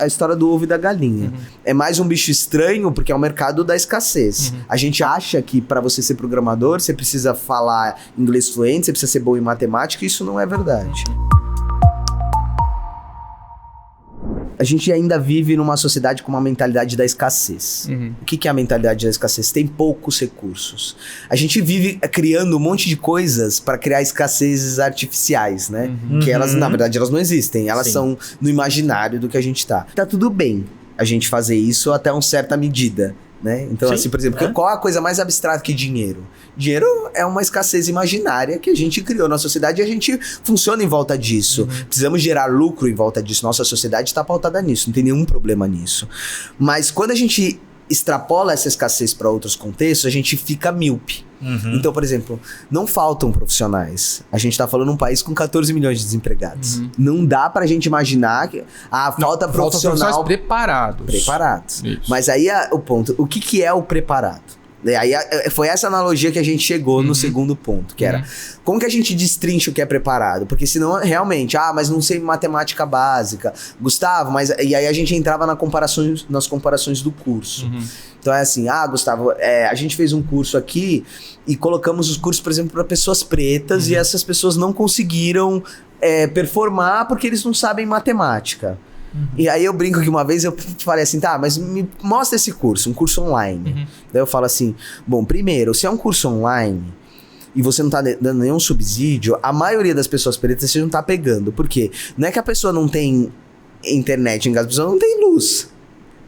a história do ovo e da galinha. É mais um bicho estranho porque é o mercado da escassez. A gente acha que para você ser programador, você precisa falar inglês fluente, você precisa ser bom em matemática, e isso não é verdade. A gente ainda vive numa sociedade com uma mentalidade da escassez. O que é a mentalidade da escassez? Tem poucos recursos. A gente vive criando um monte de coisas para criar escassezes artificiais, né? Que elas, na verdade, elas não existem. Elas são no imaginário do que a gente tá. Tá tudo bem a gente fazer isso até uma certa medida, né? Então, assim, por exemplo, qual a coisa mais abstrata que dinheiro? Dinheiro é uma escassez imaginária que a gente criou na sociedade e a gente funciona em volta disso. Precisamos gerar lucro em volta disso. Nossa sociedade está pautada nisso, não tem nenhum problema nisso. Mas quando a gente extrapola essa escassez para outros contextos, a gente fica míope. Então, por exemplo, não faltam profissionais. A gente tá falando de um país com 14 milhões de desempregados. Não dá pra gente imaginar que falta profissional preparados. Isso. Mas aí o ponto, o que é o preparado? Aí foi essa analogia que a gente chegou no segundo ponto, que era como que a gente destrincha o que é preparado? Porque senão realmente, mas não sei matemática básica, Gustavo, mas e aí a gente entrava nas comparações do curso. Então é assim, Gustavo, a gente fez um curso aqui e colocamos os cursos, por exemplo, para pessoas pretas e essas pessoas não conseguiram performar porque eles não sabem matemática. E aí eu brinco que uma vez eu falei assim, mas me mostra esse curso, um curso online. Daí eu falo assim, bom, primeiro, se é um curso online e você não tá dando nenhum subsídio, a maioria das pessoas pretas você não tá pegando. Por quê? Não é que a pessoa não tem internet em casa, a pessoa não tem luz.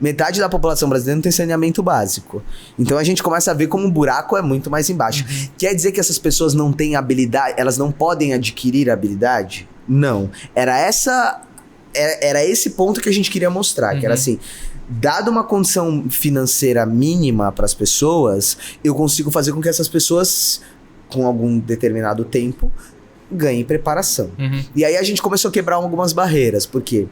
Metade da população brasileira não tem saneamento básico. Então a gente começa a ver como o buraco é muito mais embaixo. Quer dizer que essas pessoas não têm habilidade, elas não podem adquirir habilidade? Não. Era esse ponto que a gente queria mostrar, que era assim, dada uma condição financeira mínima para as pessoas, eu consigo fazer com que essas pessoas, com algum determinado tempo, ganhem preparação. E aí a gente começou a quebrar algumas barreiras, por quê?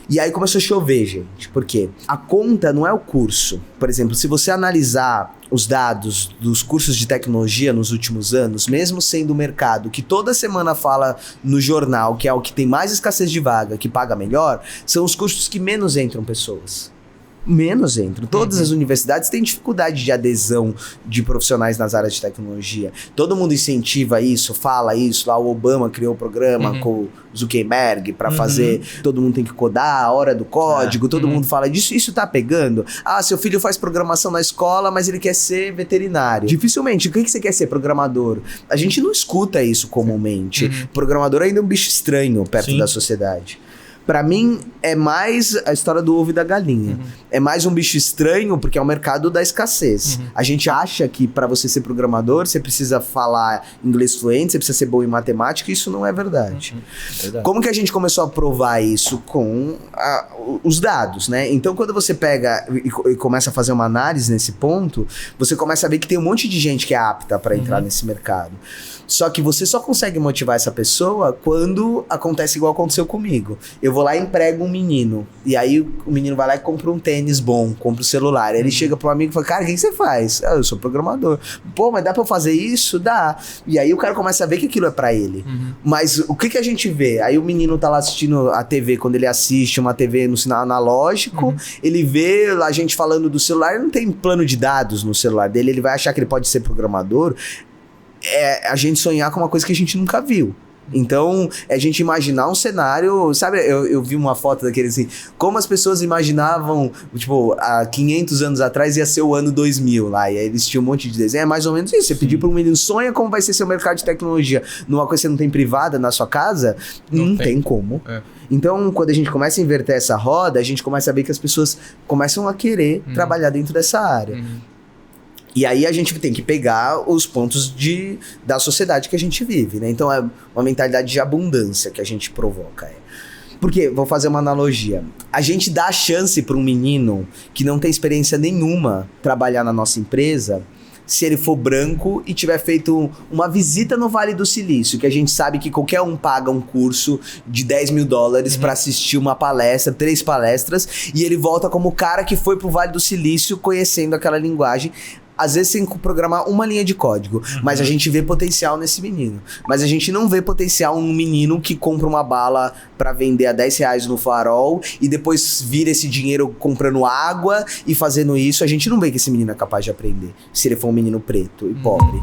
E aí começou a chover, gente, porque a conta não é o curso. Por exemplo, se você analisar os dados dos cursos de tecnologia nos últimos anos, mesmo sendo o mercado que toda semana fala no jornal que é o que tem mais escassez de vaga, que paga melhor, são os cursos que menos entram pessoas. Menos entram. Todas as universidades têm dificuldade de adesão de profissionais nas áreas de tecnologia. Todo mundo incentiva isso, fala isso. Lá o Obama criou o programa com o Zuckerberg para fazer. Todo mundo tem que codar, a hora do código, todo mundo fala disso. Isso tá pegando? Seu filho faz programação na escola, mas ele quer ser veterinário. Dificilmente. O que você quer ser? Programador. A gente não escuta isso comumente. Programador ainda é um bicho estranho perto da sociedade. Pra mim, é mais a história do ovo e da galinha. É mais um bicho estranho porque é o mercado da escassez. A gente acha que pra você ser programador, você precisa falar inglês fluente, você precisa ser bom em matemática, e isso não é verdade. Como que a gente começou a provar isso? Com os dados, né? Então, quando você pega e começa a fazer uma análise nesse ponto, você começa a ver que tem um monte de gente que é apta pra entrar nesse mercado. Só que você só consegue motivar essa pessoa quando acontece igual aconteceu comigo. Eu vou lá e emprego um menino. E aí o menino vai lá e compra um tênis bom, compra um celular. Aí ele chega pro amigo e fala, cara, o que você faz? Eu sou programador. Pô, mas dá pra eu fazer isso? Dá. E aí o cara começa a ver que aquilo é pra ele. Mas o que a gente vê? Aí o menino tá lá assistindo a TV, quando ele assiste uma TV no sinal analógico, ele vê a gente falando do celular, ele não tem plano de dados no celular dele, ele vai achar que ele pode ser programador. É a gente sonhar com uma coisa que a gente nunca viu. Então, é a gente imaginar um cenário, sabe, eu vi uma foto daquele assim, como as pessoas imaginavam, tipo, há 500 anos atrás ia ser o ano 2000 lá, e aí eles tinham um monte de desenho, é mais ou menos isso, você pedir para um menino, sonha como vai ser seu mercado de tecnologia, numa coisa que você não tem privada na sua casa, não tem como. Então, quando a gente começa a inverter essa roda, a gente começa a ver que as pessoas começam a querer trabalhar dentro dessa área. E aí a gente tem que pegar os pontos da sociedade que a gente vive, né? Então é uma mentalidade de abundância que a gente provoca. Porque, vou fazer uma analogia, a gente dá a chance para um menino que não tem experiência nenhuma trabalhar na nossa empresa, se ele for branco e tiver feito uma visita no Vale do Silício, que a gente sabe que qualquer um paga um curso de $10 mil para assistir uma palestra, 3 palestras, e ele volta como o cara que foi pro Vale do Silício conhecendo aquela linguagem. às vezes tem que programar uma linha de código, mas a gente vê potencial nesse menino. Mas a gente não vê potencial num menino que compra uma bala pra vender a R$10 no farol e depois vira esse dinheiro comprando água e fazendo isso. A gente não vê que esse menino é capaz de aprender, se ele for um menino preto e pobre.